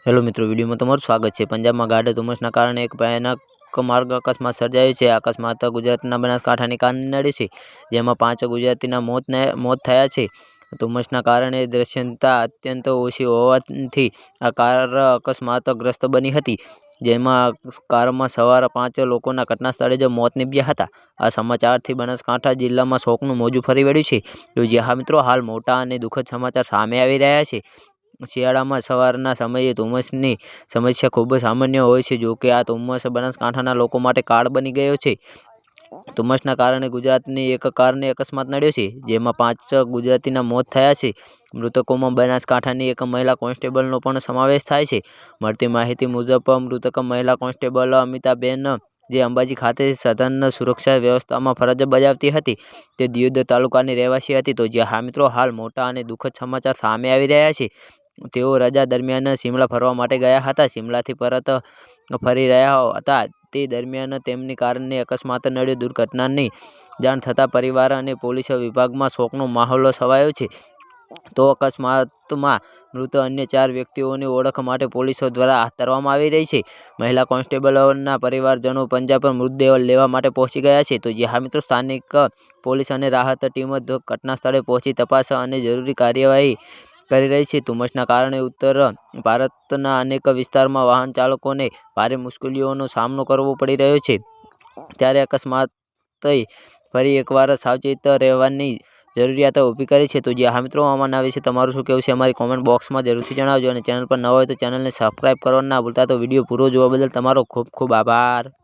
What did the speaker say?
Hello મિત્રો, વિડીયોમાં તમારું સ્વાગત છે। પંજાબમાં ગાઢ ધુમ્મસના કારણે એક ભયાનક માર્ગ અકસ્માત સર્જાયો છે। અકસ્માત ગુજરાતના બનાસકાંઠાની કારણે નડ્યો છે, જેમાં 5 ગુજરાતીના મોત થયા છે। ધુમ્મસના કારણે દ્રશ્યતા અત્યંત ઓછી હોવાથી આ કાર અકસ્માતગ્રસ્ત બની હતી, જેમાં કારમાં સવાર 5 લોકોના ઘટના સ્થળે જ મોત નીપજ્યા હતા। આ સમાચારથી બનાસકાંઠા જિલ્લામાં શોકનું મોજું ફરી વળ્યું છે। તો જી હા મિત્રો, હાલ મોટા અને દુઃખદ સમાચાર સામે આવી રહ્યા છે। શિયાળામાં સવારના સમયે ધુમ્મસની સમસ્યા ખૂબ જ સામાન્ય હોય છે। જો કે આ ધુમ્મસ બનાસકાંઠાના લોકો માટે કાળ બની ગયો છે। ધુમ્મસના કારણે ગુજરાતની એક કારને અકસ્માત નડ્યો છે, જેમાં 5 ગુજરાતીના મોત થયા છે। મૃતકોમાં બનાસકાંઠાની એક મહિલા કોન્સ્ટેબલનો પણ સમાવેશ થાય છે। મળતી માહિતી મુજબ મૃતક મહિલા કોન્સ્ટેબલ અમિતાબેન, જે અંબાજી ખાતે સઘન સુરક્ષા વ્યવસ્થામાં ફરજ બજાવતી હતી, તે દિયોદર તાલુકાની રહેવાસી હતી। તો જે હા મિત્રો, હાલ મોટા અને દુઃખદ સમાચાર સામે આવી રહ્યા છે। તેઓ રજા દરમિયાન શિમલા ફરવા માટે ગયા હતા। શિમલાથી પરત ફરી રહ્યા હતા તે દરમિયાન તેમની કારને અકસ્માત નડ્યો। દુર્ઘટનાની જાણ થતાં પરિવાર અને પોલીસ વિભાગમાં શોકનો માહોલ છવાયો છે। તો અકસ્માતમાં મૃત અન્ય 4 વ્યક્તિઓની ઓળખ માટે પોલીસ દ્વારા હાથ ધરવામાં આવી રહી છે। મહિલા કોન્સ્ટેબલના પરિવારજનો પંજાબ મૃતદેહ લેવા માટે પહોંચી ગયા છે। તો જે હા મિત્રો, સ્થાનિક પોલીસ અને રાહત ટીમ ઘટના સ્થળે પહોંચી તપાસ અને જરૂરી કાર્યવાહી કરી રહી છે। ધુમ્મસના કારણે ઉત્તર ભારતના અનેક વિસ્તારમાં વાહન ચાલકોને ભારે મુશ્કેલીઓનો સામનો કરવો પડી રહ્યો છે, ત્યારે અકસ્માતે ફરી એકવાર સાવચેત રહેવાની જરૂરિયાત ઊભી કરી છે। તો જે હા મિત્રો, આમાંના વિશે તમારું શું કહેવું છે, અમારી કોમેન્ટ બોક્સમાં જરૂરથી જણાવજો, અને ચેનલ પર નવા હોય તો ચેનલને સબસ્ક્રાઈબ કરવાનું ના ભૂલતા। તો વિડીયો પૂરો જોવા બદલ તમારો ખૂબ ખૂબ આભાર।